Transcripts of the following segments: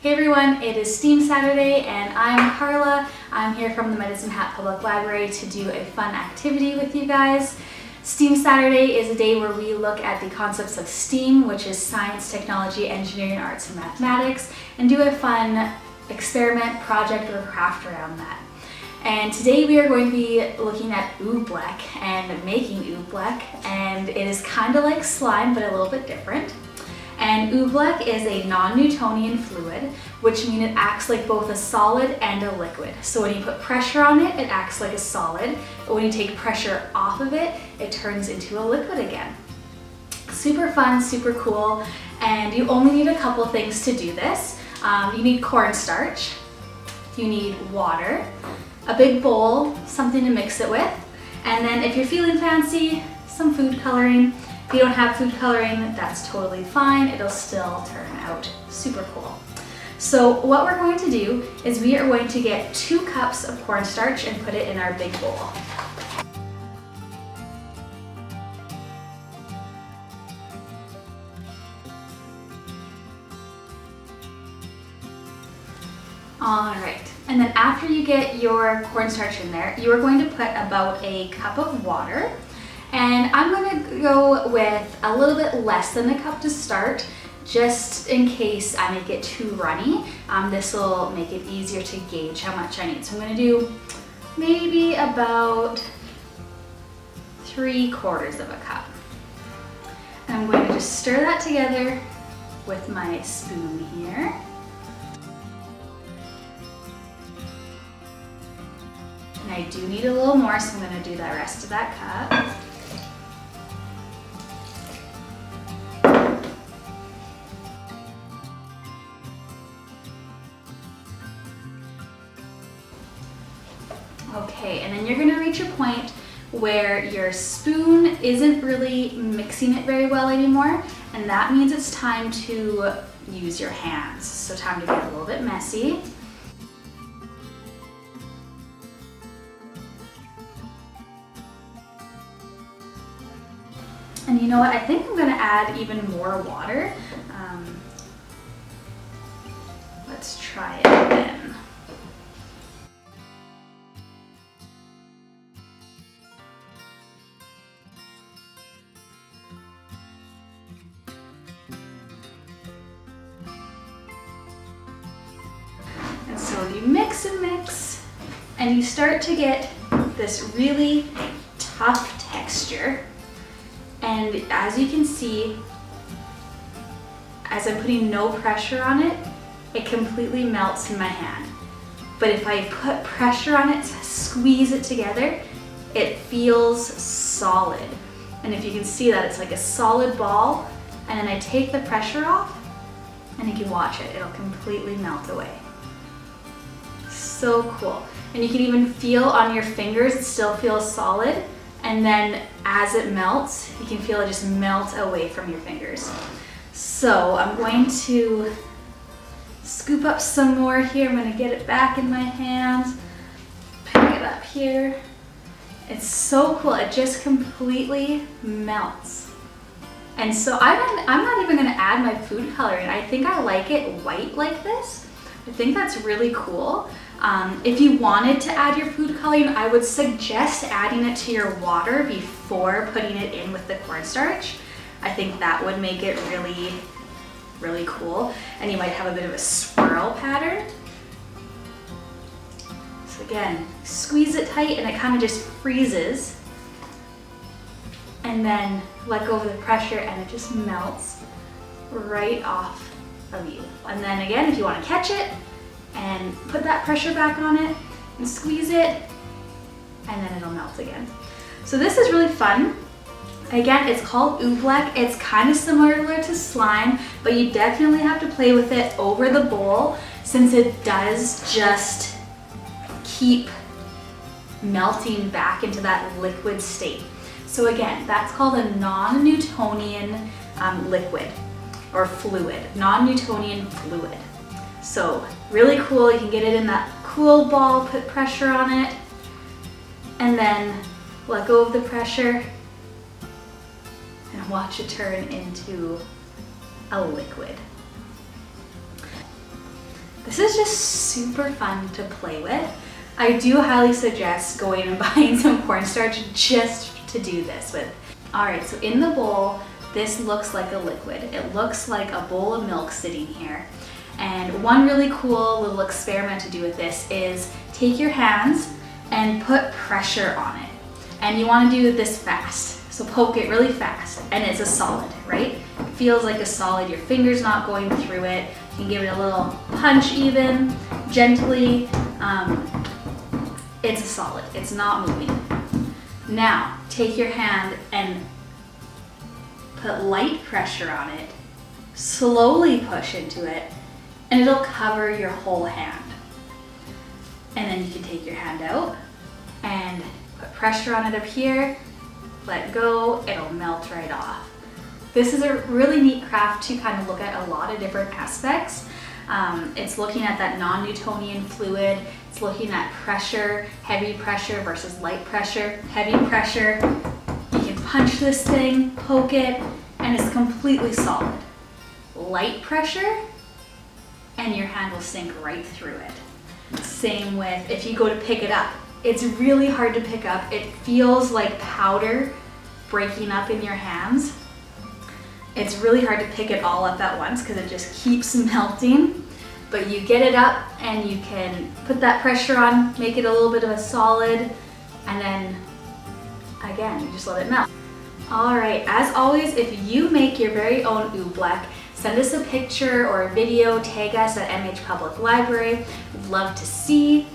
Hey everyone, it is STEAM Saturday and I'm Carla. I'm here from the MHPublicLibrary to do a fun activity with you guys. STEAM Saturday is a day where we look at the concepts of STEAM, which is science, technology, engineering, arts, and mathematics, and do a fun experiment, project, or craft around that. And today we are going to be looking at Oobleck and making Oobleck, and it is kind of like slime but a little bit different. And Oobleck is a non-Newtonian fluid, which means it acts like both a solid and a liquid. So when you put pressure on it, it acts like a solid, but when you take pressure off of it, it turns into a liquid again. Super fun, super cool, and you only need a couple things to do this. You need cornstarch, you need water, a big bowl, something to mix it with, and then if you're feeling fancy, some food coloring. If you don't have food coloring, that's totally fine. It'll still turn out super cool. So what we're going to do is we are going to get 2 cups of cornstarch and put it in our big bowl. All right, and then after you get your cornstarch in there, you are going to put about a cup of water. And I'm going to go with a little bit less than a cup to start, just in case I make it too runny. This will make it easier to gauge how much I need. So I'm going to do maybe about 3/4 of a cup. And I'm going to just stir that together with my spoon here. And I do need a little more, so I'm going to do the rest of that cup. Okay, and then you're going to reach a point where your spoon isn't really mixing it very well anymore, and that means it's time to use your hands. So time to get a little bit messy. And you know what, I think I'm going to add even more water. Let's try it then. And so you mix and mix, and you start to get this really tough texture. And as you can see, as I'm putting no pressure on it, it completely melts in my hand. But if I put pressure on it to squeeze it together, it feels solid. And if you can see that, it's like a solid ball, and then I take the pressure off, and you can watch it, it'll completely melt away. So cool. And you can even feel on your fingers, it still feels solid. And then as it melts, you can feel it just melt away from your fingers. So I'm going to scoop up some more here. I'm going to get it back in my hands, pick it up here. It's so cool. It just completely melts. And so I'm not even going to add my food coloring. I think I like it white like this. I think that's really cool. If you wanted to add your food coloring, I would suggest adding it to your water before putting it in with the cornstarch. I think that would make it really, really cool. And you might have a bit of a swirl pattern. So again, squeeze it tight and it kind of just freezes. And then let go of the pressure and it just melts right off of you. And then again, if you want to catch it, and put that pressure back on it and squeeze it, and then it'll melt again. So this is really fun. Again, it's called Oobleck. It's kind of similar to slime, but you definitely have to play with it over the bowl since it does just keep melting back into that liquid state. So again, that's called a non-Newtonian liquid or fluid, non-Newtonian fluid. So really cool, you can get it in that cool ball, put pressure on it, and then let go of the pressure and watch it turn into a liquid. This is just super fun to play with. I do highly suggest going and buying some cornstarch just to do this with. All right, so in the bowl, this looks like a liquid. It looks like a bowl of milk sitting here. And one really cool little experiment to do with this is take your hands and put pressure on it. And you want to do this fast. So poke it really fast, and it's a solid, right? It feels like a solid, your finger's not going through it. You can give it a little punch even, gently. It's a solid, it's not moving. Now, take your hand and put light pressure on it, slowly push into it, and it'll cover your whole hand. And then you can take your hand out and put pressure on it up here, let go, it'll melt right off. This is a really neat craft to kind of look at a lot of different aspects. It's looking at that non-Newtonian fluid, it's looking at pressure, heavy pressure versus light pressure. Heavy pressure, you can punch this thing, poke it, and it's completely solid. Light pressure, and your hand will sink right through it. Same with if you go to pick it up. It's really hard to pick up. It feels like powder breaking up in your hands. It's really hard to pick it all up at once because it just keeps melting. But you get it up and you can put that pressure on, make it a little bit of a solid, and then again, you just let it melt. All right, as always, if you make your very own oobleck, send us a picture or a video, tag us at MHPublicLibrary. We'd love to see.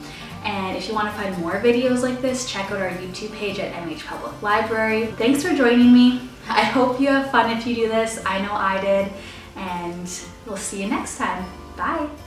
And if you want to find more videos like this, check out our YouTube page at MHPublicLibrary. Thanks for joining me. I hope you have fun if you do this. I know I did. And we'll see you next time. Bye.